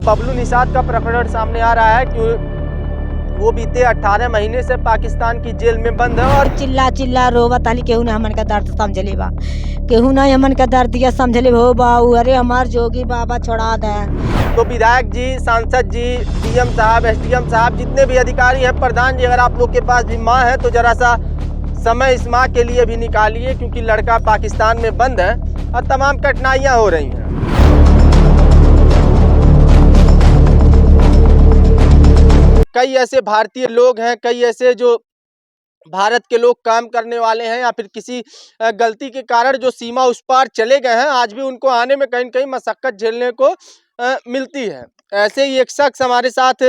बबलू निषाद का प्रकरण सामने आ रहा है कि वो बीते 18 महीने से पाकिस्तान की जेल में बंद है और चिल्ला चिल्ला रोवत हली केहू ने हमन का दर्द समझले बा, केहू ना हमन का दर्द दिया समझले हो बाऊ। अरे हमार जोगी बाबा छोड़ा दे। तो विधायक जी, सांसद जी, डीएम साहब, एसडीएम साहब, जितने भी अधिकारी हैं, प्रधान जी, अगर आप लोग के पास भी माँ है तो जरा सा समय इस माँ के लिए भी निकालिए, क्योंकि लड़का पाकिस्तान में बंद है और तमाम कठिनाइयाँ हो रही हैं। कई ऐसे भारतीय लोग हैं, कई ऐसे जो भारत के लोग काम करने वाले हैं या फिर किसी गलती के कारण जो सीमा उस पार चले गए हैं, आज भी उनको आने में कहीं न कहीं मशक्कत झेलने को मिलती है। ऐसे ही एक शख्स हमारे साथ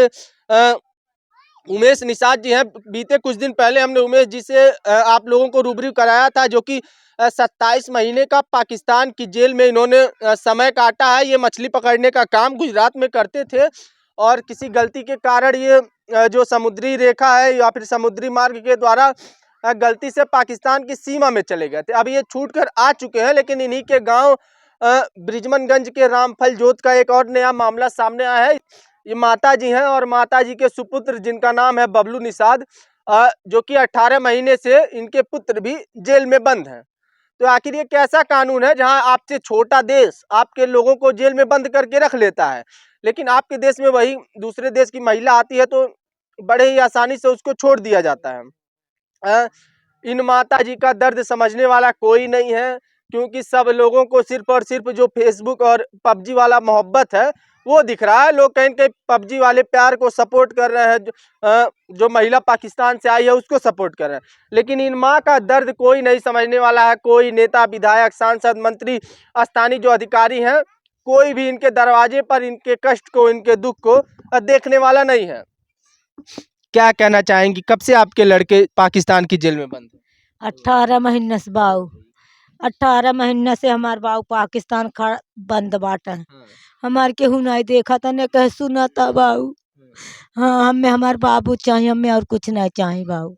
उमेश निषाद जी हैं। बीते कुछ दिन पहले हमने उमेश जी से आप लोगों को रूबरू कराया था, जो कि 27 महीने का पाकिस्तान की जेल में इन्होंने समय काटा है। ये मछली पकड़ने का काम गुजरात में करते थे और किसी गलती के कारण ये जो समुद्री रेखा है या फिर समुद्री मार्ग के द्वारा गलती से पाकिस्तान की सीमा में चले गए थे। अब ये छूट कर आ चुके हैं, लेकिन इन्हीं के गांव ब्रिजमनगंज के रामफल जोत का एक और नया मामला सामने आया है। ये माता जी हैं और माता जी के सुपुत्र, जिनका नाम है बबलू निषाद, जो कि 18 महीने से इनके पुत्र भी जेल में बंद हैं। तो आखिर ये कैसा कानून है जहां आपसे छोटा देश आपके लोगों को जेल में बंद करके रख लेता है, लेकिन आपके देश में वही दूसरे देश की महिला आती है तो बड़े ही आसानी से उसको छोड़ दिया जाता है। इन माता जी का दर्द समझने वाला कोई नहीं है, क्योंकि सब लोगों को सिर्फ और सिर्फ जो फेसबुक और पबजी वाला मोहब्बत है वो दिख रहा है। लोग कहीं न कहीं पबजी वाले प्यार को सपोर्ट कर रहे हैं, जो महिला पाकिस्तान से आई है उसको सपोर्ट कर रहे हैं, लेकिन इन माँ का दर्द कोई नहीं समझने वाला है। कोई नेता, विधायक, सांसद, मंत्री, स्थानीय जो अधिकारी हैं, कोई भी इनके दरवाजे पर इनके कष्ट को, इनके दुख को देखने वाला नहीं है। क्या कहना चाहेंगी, कब से आपके लड़के पाकिस्तान की जेल में बंद हैं? 18 महीने से बाऊ, 18 महीने से हमार बाऊ पाकिस्तान बंद बाटे। हमार केहू नहीं देखा था, न कह सुना था बाऊ। हाँ, हमें हमार बाबू चाहिए, हमें और कुछ नहीं चाहिए बाऊ।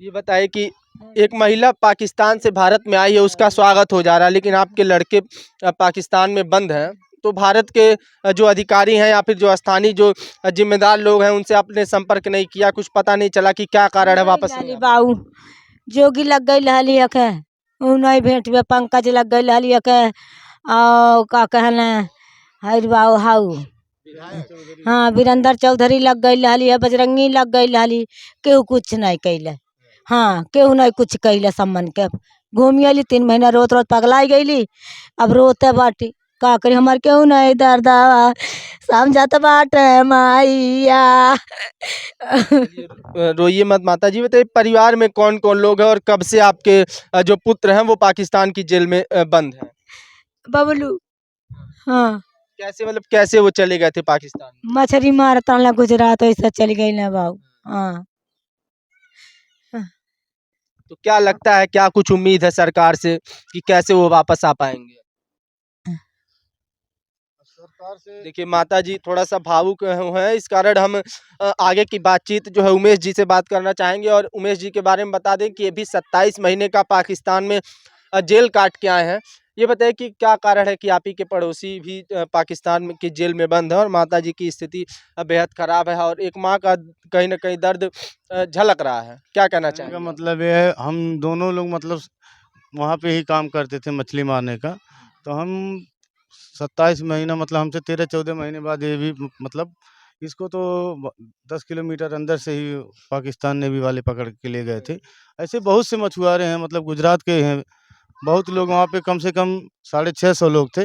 ये बताइए कि एक महिला पाकिस्तान से भारत में आई है, उसका स्वागत हो जा रहा है, लेकिन आपके लड़के पाकिस्तान में बंद हैं, तो भारत के जो अधिकारी हैं या फिर जो स्थानीय जो जिम्मेदार लोग हैं, उनसे आपने संपर्क नहीं किया? कुछ पता नहीं चला कि क्या कारण है वापस नहीं आने का? बाऊ जोगी लग गई लहली के ऊ नहीं भेंट में, पंकज लग गई लहली के और का कहना हर बाऊ हाउ। हाँ, वीरेंद्र चौधरी लग गई लहली है, बजरंगी लग गई लहली, केहू कुछ नहीं कैले। हाँ, केहू नहीं कुछ कैले। सम्मन के घूमी अली 3 महीना रोत रोत पगलाई गईली, अब रोते बाटी का करी। हमार केहू नहीं दर्दा समझत बाटे माइया। रोइए मत माता जी। बताइए, परिवार में कौन कौन लोग हैं और कब से आपके जो पुत्र हैं वो पाकिस्तान की जेल में बंद हैं? बबलू, हाँ, कैसे, मतलब कैसे वो चले गए थे पाकिस्तान में? मछली मारता ना गुजरात ऐसा चली गई ना बाबू। हाँ, तो क्या लगता है, क्या कुछ उम्मीद है सरकार से कि कैसे वो वापस आ पाएंगे? सरकार से देखिए, माता जी थोड़ा सा भावुक हैं, इस कारण हम आगे की बातचीत जो है उमेश जी से बात करना चाहेंगे। और उमेश जी के बारे में बता दें कि ये भी 27 महीने का पाकिस्तान में जेल काट के आए हैं। ये बताइए कि क्या कारण है कि आप ही के पड़ोसी भी पाकिस्तान में की जेल में बंद है और माता जी की स्थिति बेहद खराब है और एक माँ का कहीं ना कहीं दर्द झलक रहा है? क्या कहना कहने का चाहेंगे? मतलब ये है, हम दोनों लोग मतलब वहाँ पे ही काम करते थे मछली मारने का। तो हम 27 महीना मतलब हमसे 13-14 महीने बाद ये भी मतलब इसको तो 10 किलोमीटर अंदर से ही पाकिस्तान नेवी वाले पकड़ के ले गए थे। ऐसे बहुत से मछुआरे हैं, मतलब गुजरात के हैं बहुत लोग। वहाँ पे कम से कम 650 लोग थे,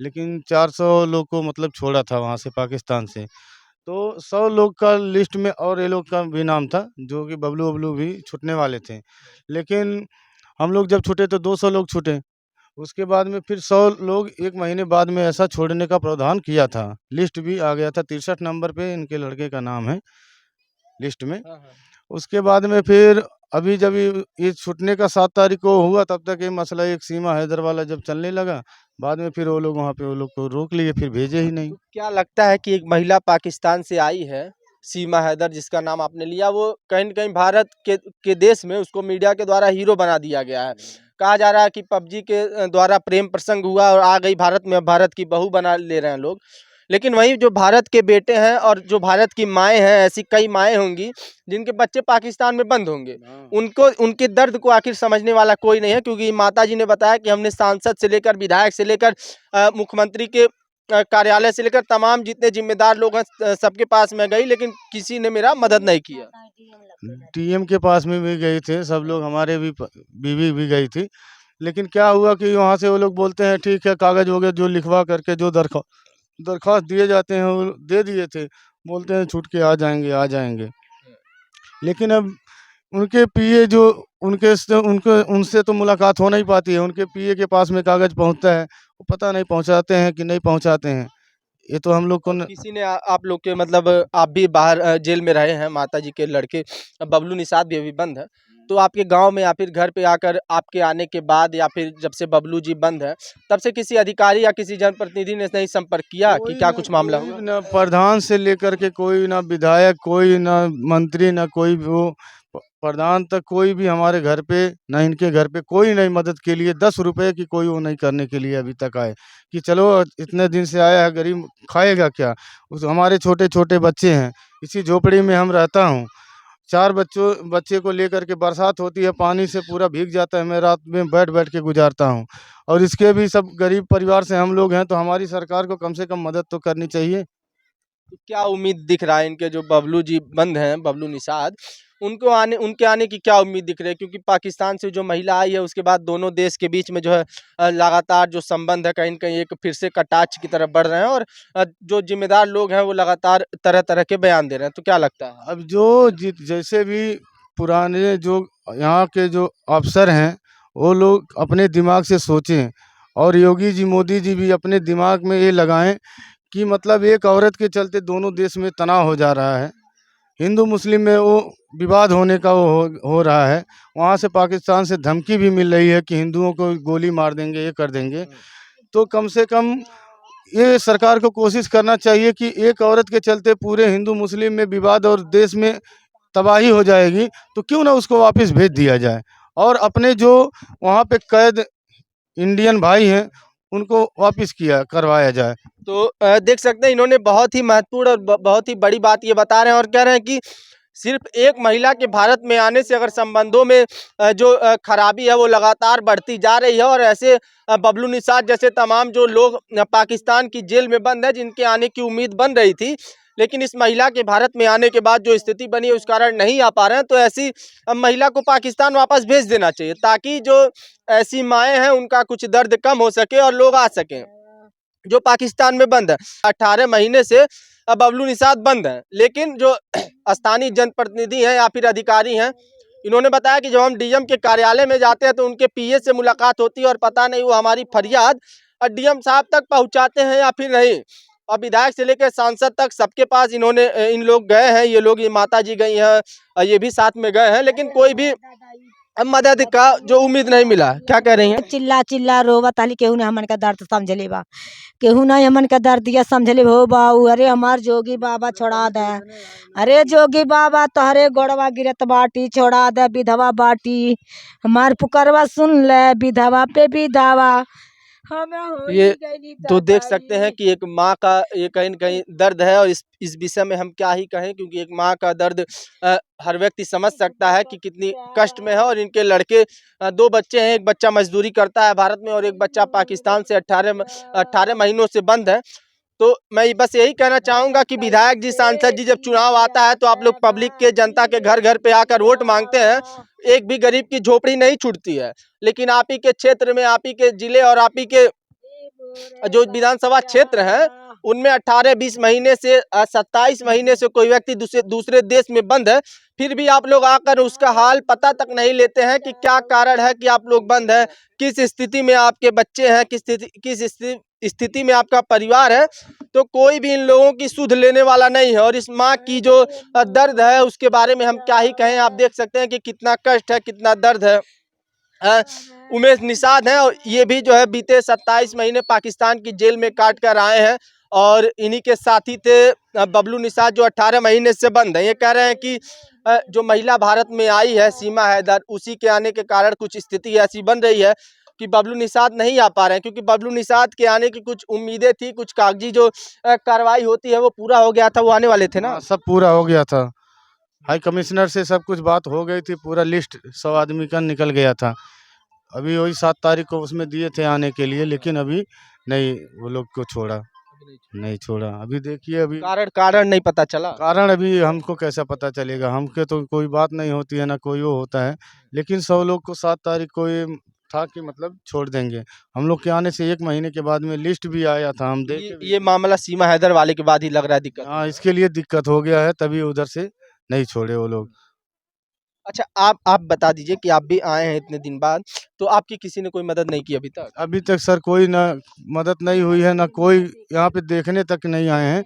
लेकिन 400 लोग को मतलब छोड़ा था वहाँ से पाकिस्तान से। तो 100 लोग का लिस्ट में और ये लोग का भी नाम था, जो कि बबलू बबलू भी छूटने वाले थे। लेकिन हम लोग जब छूटे तो 200 लोग छूटे। उसके बाद में फिर 100 लोग 1 महीने बाद में ऐसा छोड़ने का प्रावधान किया था। लिस्ट भी आ गया था, 63 नंबर पे इनके लड़के का नाम है लिस्ट में। उसके बाद में फिर अभी जब ये छूटने का 7 तारीख को हुआ, तब तक ये मसला एक सीमा हैदर वाला जब चलने लगा, बाद में फिर वो लोग वहाँ पे वो लोग को रोक लिए, फिर भेजे ही नहीं। क्या लगता है कि एक महिला पाकिस्तान से आई है, सीमा हैदर जिसका नाम आपने लिया, वो कहीं न कहीं भारत के देश में उसको मीडिया के द्वारा हीरो बना दिया गया है। कहा जा रहा है कि पबजी के द्वारा प्रेम प्रसंग हुआ और आ गई भारत में, अब भारत की बहू बना ले रहे हैं लोग। लेकिन वहीं जो भारत के बेटे हैं और जो भारत की माएँ हैं, ऐसी कई माएँ होंगी जिनके बच्चे पाकिस्तान में बंद होंगे। उनको उनके दर्द को आखिर समझने वाला कोई नहीं है, क्योंकि माताजी ने बताया कि हमने सांसद से लेकर विधायक से लेकर मुख्यमंत्री के कार्यालय से लेकर तमाम जितने जिम्मेदार लोग हैं सबके पास मैं गई, लेकिन किसी ने मेरा मदद नहीं किया। डीएम के पास में भी गए थे सब लोग, हमारे भी बीवी भी गई थी। लेकिन क्या हुआ कि वहाँ से वो लोग बोलते हैं ठीक है, कागज़ वगैरह जो लिखवा करके जो दरख्वास्त दिए जाते हैं वो दे दिए थे, बोलते हैं छूट के आ जाएंगे आ जाएंगे। लेकिन अब उनके पीए जो उनसे तो मुलाकात हो नहीं पाती है। उनके पीए के पास में कागज़ पहुंचता है, वो पता नहीं पहुंचाते हैं कि नहीं पहुंचाते हैं। ये तो हम लोग को किसी ने आप लोग के मतलब आप भी बाहर जेल में रहे हैं, माताजी के लड़के बबलू निषाद भी अभी बंद है, तो आपके गांव में या फिर घर पे आकर आपके आने के बाद या फिर जब से बबलू जी बंद है तब से किसी अधिकारी या किसी जनप्रतिनिधि ने नहीं संपर्क किया कि क्या कुछ मामला हुआ? ना प्रधान से लेकर के कोई, ना विधायक कोई, ना मंत्री, ना कोई वो प्रधान तक कोई भी हमारे घर पे, ना इनके घर पे कोई नहीं मदद के लिए 10 रुपए की कोई वो नहीं करने के लिए अभी तक आए कि चलो इतने दिन से आया है, गरीब खाएगा क्या। उस हमारे छोटे छोटे बच्चे हैं, इसी झोपड़ी में हम रहता हूँ। 4 बच्चे को लेकर के बरसात होती है, पानी से पूरा भीग जाता है, मैं रात में बैठ बैठ के गुजारता हूँ। और इसके भी सब गरीब परिवार से हम लोग हैं, तो हमारी सरकार को कम से कम मदद तो करनी चाहिए। तो क्या उम्मीद दिख रहा है इनके जो बबलू जी बंद हैं, बबलू निषाद, उनके आने की क्या उम्मीद दिख रही है? क्योंकि पाकिस्तान से जो महिला आई है उसके बाद दोनों देश के बीच में जो है लगातार जो संबंध है कहीं न कहीं एक फिर से कटाक्ष की तरफ बढ़ रहे हैं, और जो जिम्मेदार लोग हैं वो लगातार तरह तरह के बयान दे रहे हैं। तो क्या लगता है? अब जो जैसे भी पुराने जो यहाँ के जो अफसर हैं, वो लोग अपने दिमाग से सोचें, और योगी जी, मोदी जी भी अपने दिमाग में ये लगाएं कि मतलब एक औरत के चलते दोनों देश में तनाव हो जा रहा है। हिंदू मुस्लिम में वो विवाद होने का वो हो रहा है। वहाँ से पाकिस्तान से धमकी भी मिल रही है कि हिंदुओं को गोली मार देंगे, ये कर देंगे। तो कम से कम ये सरकार को कोशिश करना चाहिए कि एक औरत के चलते पूरे हिंदू मुस्लिम में विवाद और देश में तबाही हो जाएगी, तो क्यों ना उसको वापस भेज दिया जाए, और अपने जो वहाँ पे कैद इंडियन भाई हैं उनको वापस करवाया जाए। तो देख सकते हैं इन्होंने बहुत ही महत्वपूर्ण और बहुत ही बड़ी बात ये बता रहे हैं, और कह रहे हैं कि सिर्फ एक महिला के भारत में आने से अगर संबंधों में जो खराबी है वो लगातार बढ़ती जा रही है, और ऐसे बबलू निषाद जैसे तमाम जो लोग पाकिस्तान की जेल में बंद है जिनके आने की उम्मीद बन रही थी, लेकिन इस महिला के भारत में आने के बाद जो स्थिति बनी है उस कारण नहीं आ पा रहे हैं, तो ऐसी महिला को पाकिस्तान वापस भेज देना चाहिए ताकि जो ऐसी माएँ हैं उनका कुछ दर्द कम हो सके और लोग आ सकें। जो पाकिस्तान में बंद है 18 महीने से बबलू निषाद बंद है, लेकिन जो स्थानीय जनप्रतिनिधि हैं या फिर अधिकारी हैं, इन्होंने बताया कि जब हम डीएम के कार्यालय में जाते हैं तो उनके पीए से मुलाकात होती है और पता नहीं वो हमारी फरियाद डीएम साहब तक पहुंचाते हैं या फिर नहीं। और विधायक से लेकर सांसद तक सबके पास इन्होंने इन लोग गए हैं, ये लोग, ये माता जी गई हैं, ये भी साथ में गए हैं, लेकिन कोई भी मदद का जो उम्मीद नहीं मिला। क्या कह रही हैं? चिल्ला चिल्ला रोवत ताली, केहू ने हमन का दर्द समझ ले बा, केहू ना हमन का दर्द दिया समझ ले हो बाऊ। अरे हमार जोगी बाबा छोड़ा दे, अरे जोगी बाबा तोहरे गोड़वा गिरत बाटी, छोड़ा दे विधवा बाटी, हमार पुकारवा सुन ले, विधवा पे विधवा ये तो देख सकते हैं कि एक माँ का ये कहीं न कहीं दर्द है, और इस विषय में हम क्या ही कहें, क्योंकि एक माँ का दर्द हर व्यक्ति समझ सकता है कि कितनी कष्ट में है। और इनके लड़के 2 बच्चे हैं, एक बच्चा मजदूरी करता है भारत में और एक बच्चा पाकिस्तान से 18 महीनों से बंद है। तो मैं बस यही कहना चाहूँगा कि विधायक जी, सांसद जी, जब चुनाव आता है तो आप लोग पब्लिक के, जनता के घर घर पे आकर वोट मांगते हैं, एक भी गरीब की झोपड़ी नहीं छूटती है, लेकिन आप ही के क्षेत्र में, आप ही के जिले और आप ही के जो विधानसभा क्षेत्र हैं उनमें 18-20 महीने से 27 महीने से कोई व्यक्ति दूसरे देश में बंद है, फिर भी आप लोग आकर उसका हाल पता तक नहीं लेते हैं कि क्या कारण है कि आप लोग बंद है, किस स्थिति में आपके बच्चे हैं, किस स्थिति में आपका परिवार है। तो कोई भी इन लोगों की सुध लेने वाला नहीं है, और इस माँ की जो दर्द है उसके बारे में हम क्या ही कहें। आप देख सकते हैं कि कितना कष्ट है, कितना दर्द है। उमेश निषाद हैं, और ये भी जो है बीते 27 महीने पाकिस्तान की जेल में काट कर आए हैं, और इन्हीं के साथी थे बबलू निषाद जो 18 महीने से बंद है। ये कह रहे हैं कि जो महिला भारत में आई है, सीमा हैदर, उसी के आने के कारण कुछ स्थिति ऐसी बन रही है कि बबलू निषाद नहीं आ पा रहे हैं, क्योंकि बबलू निषाद के आने की कुछ उम्मीदें थी, कुछ कागजी जो कार्रवाई होती है वो पूरा हो गया था, वो आने वाले थे ना। हाँ, सब पूरा हो गया था। हाई कमिश्नर से सब कुछ बात हो गई थी, पूरा लिस्ट 100 आदमी का निकल गया था। अभी वही 7 तारीख को उसमें दिए थे आने के लिए, लेकिन अभी नहीं वो लोग को छोड़ा, नहीं छोड़ा। अभी देखिए, अभी कारण नहीं पता चला। कारण अभी हमको कैसा पता चलेगा, हमके तो कोई बात नहीं होती है ना कोई वो होता है, लेकिन 100 लोग को 7 तारीख को ये था कि मतलब छोड़ देंगे। हम लोग के आने से 1 महीने के बाद में लिस्ट भी आया था, हम देखे भी ये थे। मामला सीमा हैदर वाले के बाद ही लग रहा है दिक्कत। हाँ, इसके लिए दिक्कत हो गया है, तभी उधर से नहीं छोड़े वो लोग। अच्छा, आप बता दीजिए कि आप भी आए हैं इतने दिन बाद, तो आपकी किसी ने कोई मदद नहीं की अभी तक? अभी तक सर कोई ना मदद नहीं हुई है, ना कोई यहाँ पे देखने तक नहीं आए हैं।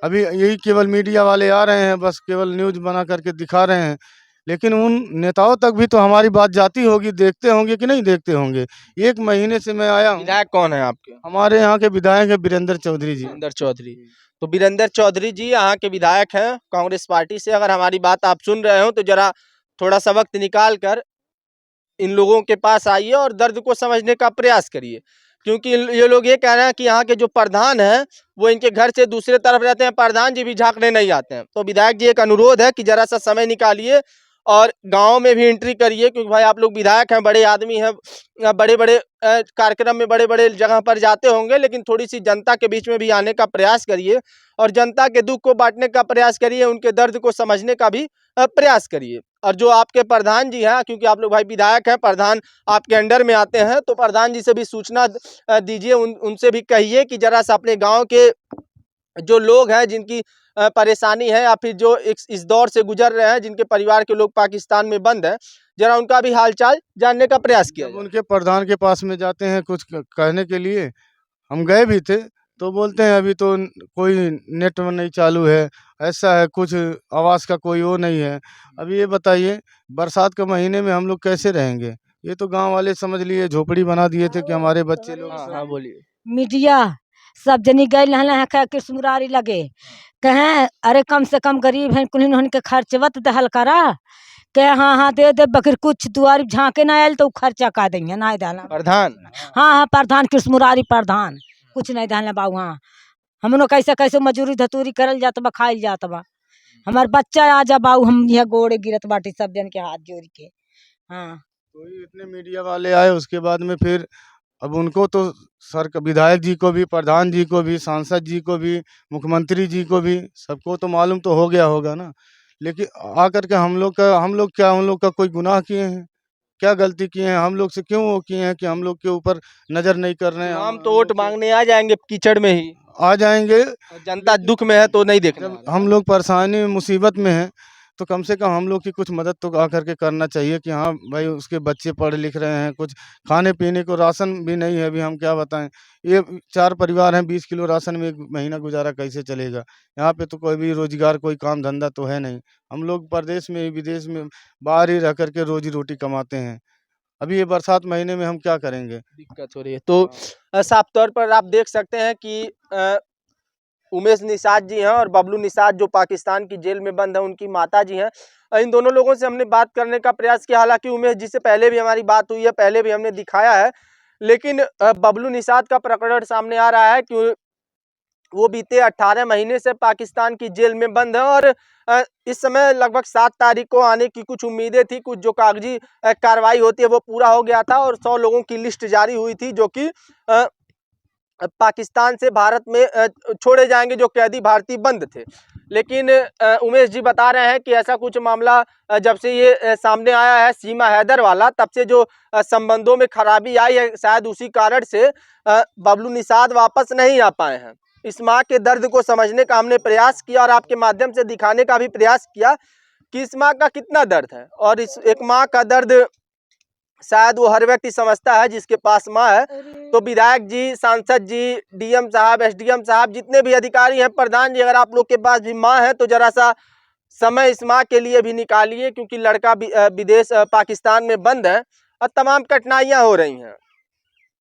अभी यही केवल मीडिया वाले आ रहे हैं, बस केवल न्यूज़ बना करके दिखा रहे हैं, लेकिन उन नेताओं तक भी तो हमारी बात जाती होगी, देखते होंगे कि नहीं देखते होंगे। 1 महीने से मैं आया हूँ। विधायक कौन है आपके? हमारे यहाँ के विधायक है वीरेंद्र चौधरी जी। वीरेंद्र चौधरी। तो वीरेंद्र चौधरी जी यहाँ के विधायक हैं कांग्रेस पार्टी से। अगर हमारी बात आप सुन रहे हो तो जरा थोड़ा सा वक्त निकाल कर इन लोगों के पास आइए और दर्द को समझने का प्रयास करिए, क्योंकि ये लोग ये कह रहे हैं कि यहाँ के जो प्रधान हैं वो इनके घर से दूसरे तरफ रहते हैं, प्रधान जी भी झांकने नहीं आते हैं। तो विधायक जी, एक अनुरोध है कि जरा सा समय निकालिए और गांव में भी एंट्री करिए, क्योंकि भाई आप लोग विधायक हैं, बड़े आदमी हैं, बड़े बड़े कार्यक्रम में बड़े बड़े जगह पर जाते होंगे, लेकिन थोड़ी सी जनता के बीच में भी आने का प्रयास करिए और जनता के दुख को बांटने का प्रयास करिए, उनके दर्द को समझने का भी प्रयास करिए। और जो आपके प्रधान जी हैं, क्योंकि आप लोग भाई विधायक हैं, प्रधान आपके अंडर में आते हैं, तो प्रधान जी से भी सूचना दीजिए, उनसे भी कहिए कि जरा सा अपने गांव के जो लोग हैं जिनकी परेशानी है या फिर जो इस दौर से गुजर रहे हैं, जिनके परिवार के लोग पाकिस्तान में बंद हैं, जरा उनका भी हालचाल जानने का प्रयास किया जब जाए। उनके प्रधान के पास में जाते हैं कुछ कहने के लिए, हम गए भी थे, तो बोलते हैं अभी तो कोई नेट नहीं चालू है, ऐसा है, कुछ आवाज़ का कोई वो नहीं है। अभी ये बताइए, बरसात के महीने में हम लोग कैसे रहेंगे? ये तो गांव वाले समझ लिए झोपड़ी बना दिए थे कि हमारे बच्चे लोग हाँ सब। हाँ, बोलिए। मीडिया सब जनी गई लहला है कह कृष्ण मुरारी लगे कहें अरे कम से कम गरीब हैं कुल उनके खर्चवत दहल करा के हाँ हाँ दे दे बकर कुछ दुआरी झांके ना आयल तो खर्चा का देंगे ना दाना। प्रधान हाँ हाँ प्रधान कृष्ण मुरारी प्रधान कुछ नहीं दाना बाबू। हाँ हमनो कैसे कैसे मजूरी धतूरी करल जात बा खाइल जात बा। हमार बच्चा आ जा बाबू हम यह गोड़े गिरत बाटी सब जन के हाथ जोड़ के। हाँ तो ये इतने मीडिया वाले आए, उसके बाद में फिर अब उनको तो सर विधायक जी को भी, प्रधान जी को भी, सांसद जी को भी, मुख्यमंत्री जी को भी, सबको तो मालूम तो हो गया होगा ना। लेकिन आकर के हम लोग क्या हम लोग का कोई गुनाह किए हैं? क्या गलती किए हैं? हम लोग से क्यों वो किए हैं कि हम लोग के ऊपर नज़र नहीं कर रहे हैं? हम तो वोट मांगने आ जाएंगे कीचड़ में ही, आ जाएंगे। जनता दुख में है तो नहीं देखना। जब हम लोग परेशानी में मुसीबत में हैं, तो कम से कम हम लोग की कुछ मदद तो आकर के करना चाहिए कि हाँ भाई उसके बच्चे पढ़ लिख रहे हैं, कुछ खाने पीने को राशन भी नहीं है। अभी हम क्या बताएं, ये 4 परिवार हैं, 20 किलो राशन में 1 महीना गुजारा कैसे चलेगा? यहाँ पे तो कोई भी रोजगार, कोई काम धंधा तो है नहीं। हम लोग प्रदेश में, विदेश में, बाहर ही रह करके रोजी रोटी कमाते हैं। अभी ये बरसात महीने में हम क्या करेंगे? दिक्कत हो रही है। तो साफ तौर पर आप देख सकते हैं कि उमेश निषाद जी हैं और बबलू निषाद जो पाकिस्तान की जेल में बंद है, उनकी माता जी हैं। इन दोनों लोगों से हमने बात करने का प्रयास किया, हालांकि उमेश जी से पहले भी हमारी बात हुई है, पहले भी हमने दिखाया है, लेकिन बबलू निषाद का प्रकरण सामने आ रहा है कि वो बीते 18 महीने से पाकिस्तान की जेल में बंद है और इस समय लगभग 7 तारीख को आने की कुछ उम्मीदें थी, कुछ जो कागजी कार्रवाई होती है वो पूरा हो गया था और 100 लोगों की लिस्ट जारी हुई थी जो कि पाकिस्तान से भारत में छोड़े जाएंगे, जो कैदी भारतीय बंद थे। लेकिन उमेश जी बता रहे हैं कि ऐसा कुछ मामला जब से ये सामने आया है सीमा हैदर वाला, तब से जो संबंधों में खराबी आई है, शायद उसी कारण से बबलू निषाद वापस नहीं आ पाए हैं। इस माँ के दर्द को समझने का हमने प्रयास किया और आपके माध्यम से दिखाने का भी प्रयास किया कि इस माँ का कितना दर्द है, और इस एक माँ का दर्द शायद वो हर व्यक्ति समझता है जिसके पास माँ है। तो विधायक जी, सांसद जी, डीएम साहब, एसडीएम साहब, जितने भी अधिकारी हैं, प्रधान जी, अगर आप लोग के पास भी माँ है तो जरा सा समय इस माँ के लिए भी निकालिए, क्योंकि लड़का विदेश पाकिस्तान में बंद है और तमाम कठिनाइयाँ हो रही हैं।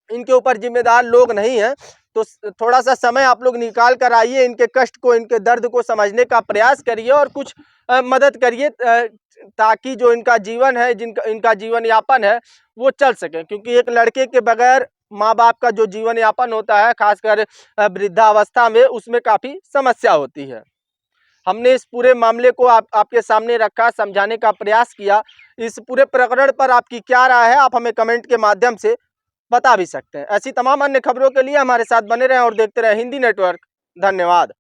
इनके ऊपर जिम्मेदार लोग नहीं हैं, तो थोड़ा सा समय आप लोग निकाल कर आइए, इनके कष्ट को, इनके दर्द को समझने का प्रयास करिए और कुछ मदद करिए, ताकि जो इनका जीवन है, इनका जीवन यापन है वो चल सके। क्योंकि एक लड़के के बगैर माँ बाप का जो जीवन यापन होता है, खासकर वृद्धावस्था में, उसमें काफ़ी समस्या होती है। हमने इस पूरे मामले को आपके सामने रखा, समझाने का प्रयास किया। इस पूरे प्रकरण पर आपकी क्या राय है, आप हमें कमेंट के माध्यम से बता भी सकते हैं। ऐसी तमाम अन्य खबरों के लिए हमारे साथ बने रहें और देखते रहें हिंदी नेटवर्क। धन्यवाद।